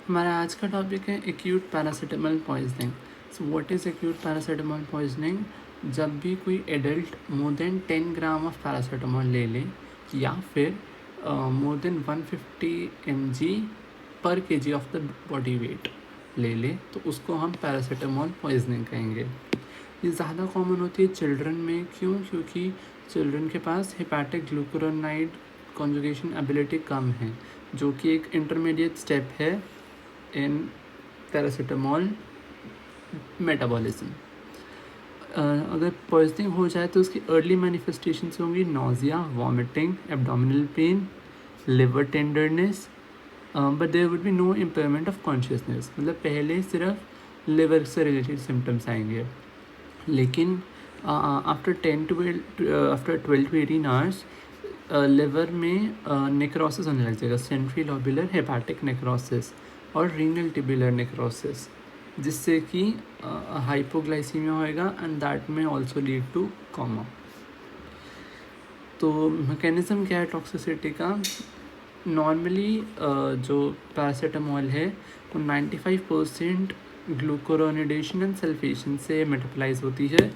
हमारा आज का टॉपिक है acute paracetamol poisoning. So what is acute paracetamol poisoning? जब भी कोई adult more than 10 gram of paracetamol ले ले या फिर मोर देन 150 mg पर KG of the body weight ले ले तो उसको हम पैरासीटामोल पॉइजनिंग कहेंगे। ये ज़्यादा कॉमन होती है चिल्ड्रन में। क्यों? क्योंकि चिल्ड्रन के पास हेपाटिक ग्लूकुरोनाइड कॉन्जुगेशन एबिलिटी कम है, जो कि एक इंटरमीडिएट स्टेप है इन पैरासीटामोल मेटाबॉलिज्म। अगर पॉइजनिंग हो जाए तो उसकी अर्ली मैनिफेस्टेशंस होंगी nausea, vomiting, abdominal pain, liver tenderness, but there would be no impairment of consciousness. मतलब पहले सिर्फ लिवर से रिलेटेड सिम्टम्स आएंगे, लेकिन आफ्टर 12 to 18 आवर्स लिवर में नेक्रोसिस होने लग जाएगा, सेंट्रल लोब्यूलर हेपाटिक नेक्रोसिस और रीनल ट्यूबुलर नेक्रोसिस, जिससे कि हाइपोग्लाइसीमिया होएगा एंड दैट में ऑल्सो लीड टू कोमा। तो मैकेनिज्म क्या है टॉक्सिसिटी का? नॉर्मली जो पैरासीटामोल है वो 95% ग्लूकोरोनिडेशन एंड सल्फेशन से मेटाबोलाइज होती है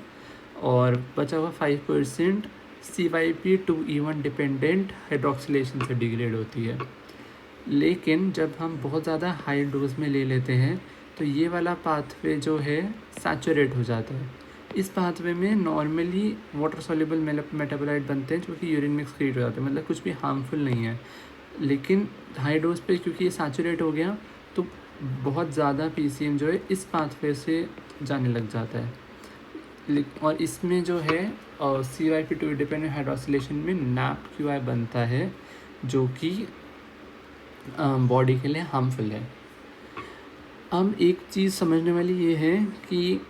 और बचा हुआ 5% CYP2E1 डिपेंडेंट हाइड्रोक्सिलेशन से डिग्रेड होती है। लेकिन जब हम बहुत ज़्यादा हाई डोज में ले लेते हैं तो ये वाला पाथवे जो है सैचुरेट हो जाता है। इस पाथवे में नॉर्मली वाटर सॉल्युबल मेटाबोलाइट बनते हैं जो कि यूरिन में एक्सक्रीट हो जाते हैं, मतलब कुछ भी हार्मफुल नहीं है। लेकिन हाई डोज पे क्योंकि ये सैचुरेट हो गया तो बहुत ज़्यादा PCM जो है इस पाथवे से जाने लग जाता है। और इसमें जो है CYP2 डिपेंडेंट हाइड्रोक्सिलेशन में NAPQI बनता है, जो कि बॉडी के लिए हार्मफुल है। अब एक चीज़ समझने वाली ये है कि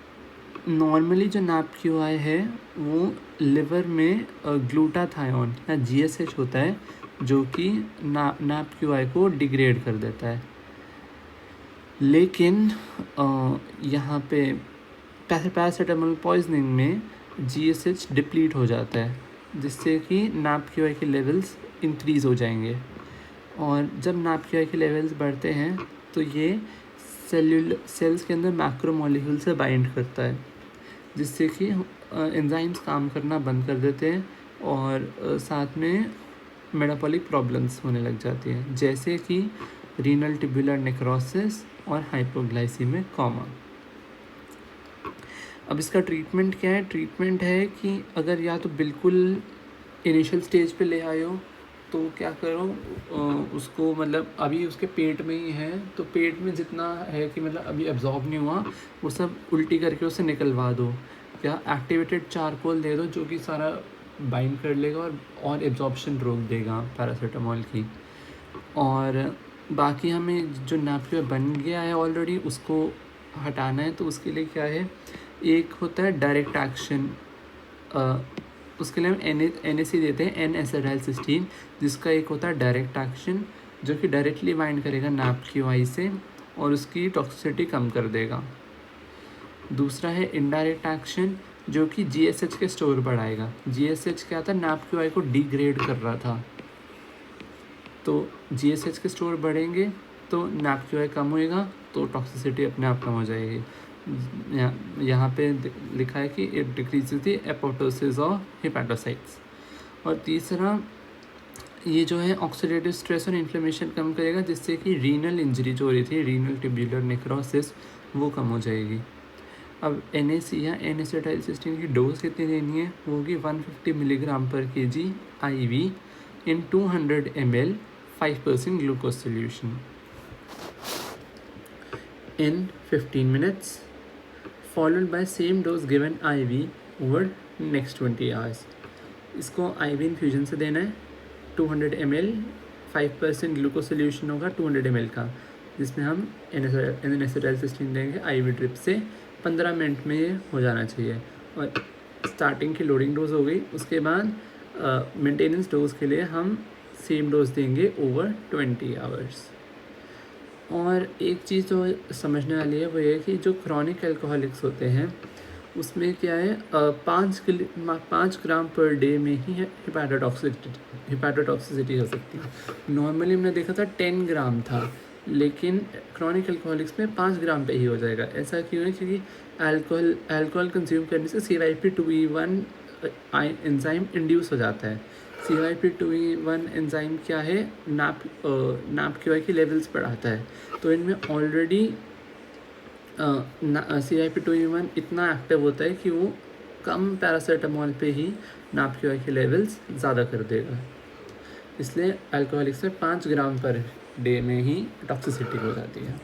नॉर्मली जो NAPQI है वो लिवर में ग्लूटाथायोन या GSH होता है, जो कि NAPQI को डिग्रेड कर देता है। लेकिन यहाँ पे पैरासीटामोल पॉइजनिंग में GSH डिप्लीट हो जाता है, जिससे कि NAPQI के लेवल्स इंक्रीज़ हो जाएंगे। और जब NAPQI के लेवल्स बढ़ते हैं तो ये सेल्स के अंदर मैक्रोमोलिक्यूल से बाइंड करता है, जिससे कि एंजाइम्स काम करना बंद कर देते हैं और साथ में मेटाबॉलिक प्रॉब्लम्स होने लग जाती हैं, जैसे कि रीनल ट्यूबुलर नेक्रोसिस और हाइपोग्लाइसीमिक कोमा। अब इसका ट्रीटमेंट क्या है? ट्रीटमेंट है कि अगर या तो बिल्कुल इनिशियल स्टेज पे ले आए हो तो क्या करो, उसको मतलब अभी उसके पेट में ही है तो पेट में जितना है कि मतलब अभी एब्जॉर्ब नहीं हुआ वो सब उल्टी करके उसे निकलवा दो, या एक्टिवेटेड चारकोल दे दो जो कि सारा बाइंड कर लेगा और एब्जॉर्प्शन रोक देगा पैरासीटामोल की। और बाकी हमें जो NAPQI बन गया है ऑलरेडी उसको हटाना है, तो उसके लिए क्या है, एक होता है डायरेक्ट एक्शन, उसके लिए हम NAC देते हैं, N-एसिटाइलसिस्टीन, जिसका एक होता है डायरेक्ट एक्शन जो कि डायरेक्टली बाइंड करेगा NAPQI से और उसकी टॉक्सिसिटी कम कर देगा। दूसरा है इनडायरेक्ट एक्शन जो कि GSH के स्टोर बढ़ाएगा। GSH क्या था? NAPQI को डिग्रेड कर रहा था, तो GSH के स्टोर बढ़ेंगे तो NAPQI कम होएगा तो टॉक्सिसिटी अपने आप कम हो जाएगी। यहाँ पे लिखा है कि it decreases the apoptosis of hepatocytes. और तीसरा ये जो है ऑक्सीडेटिव स्ट्रेस और इन्फ्लेमेशन कम करेगा, जिससे कि रीनल इंजरी जो हो रही थी, रीनल ट्यूबुलर नेक्रोसिस, वो कम हो जाएगी। अब NAC या N-एसिटाइलसिस्टीन की डोज कितनी देनी है? वो होगी 150 मिलीग्राम पर kg IV in 200 ml 5% glucose solution in 15 minutes, followed by same dose given IV over next 20 hours. इसको IV इन्फ्यूजन से देना है। 200 ml 5% ग्लूकोज सोल्यूशन होगा 200 ml का, जिसमें हम N-एसिटाइलसिस्टीन देंगे IV ड्रिप से। 15 मिनट में ये हो जाना चाहिए। और स्टार्टिंग की लोडिंग डोज हो गई, उसके बाद मेंटेनेंस डोज के लिए हम सेम डोज देंगे ओवर 20 आवर्स। और एक चीज़ जो समझने वाली है वो ये कि जो क्रॉनिक अल्कोहलिक्स होते हैं उसमें क्या है, 5 ग्राम पर डे में ही हेपेटोटॉक्सिसिटी हो सकती है। नॉर्मली हमने देखा था 10 ग्राम था, लेकिन क्रॉनिक अल्कोहलिक्स में 5 ग्राम पे ही हो जाएगा। ऐसा क्यों है? क्योंकि अल्कोहल कंज्यूम करने से CYP2E1 एंजाइम इंड्यूस हो जाता है। CYP2E1 एंजाइम क्या है? NAPQI की लेवल्स बढ़ाता है। तो इनमें ऑलरेडी CYP2E1 इतना एक्टिव होता है कि वो कम पैरासीटामोल पे ही NAPQI के लेवल्स ज़्यादा कर देगा। इसलिए अल्कोहलिक्स में 5 ग्राम पर डे में ही टॉक्सिसिटी हो जाती है।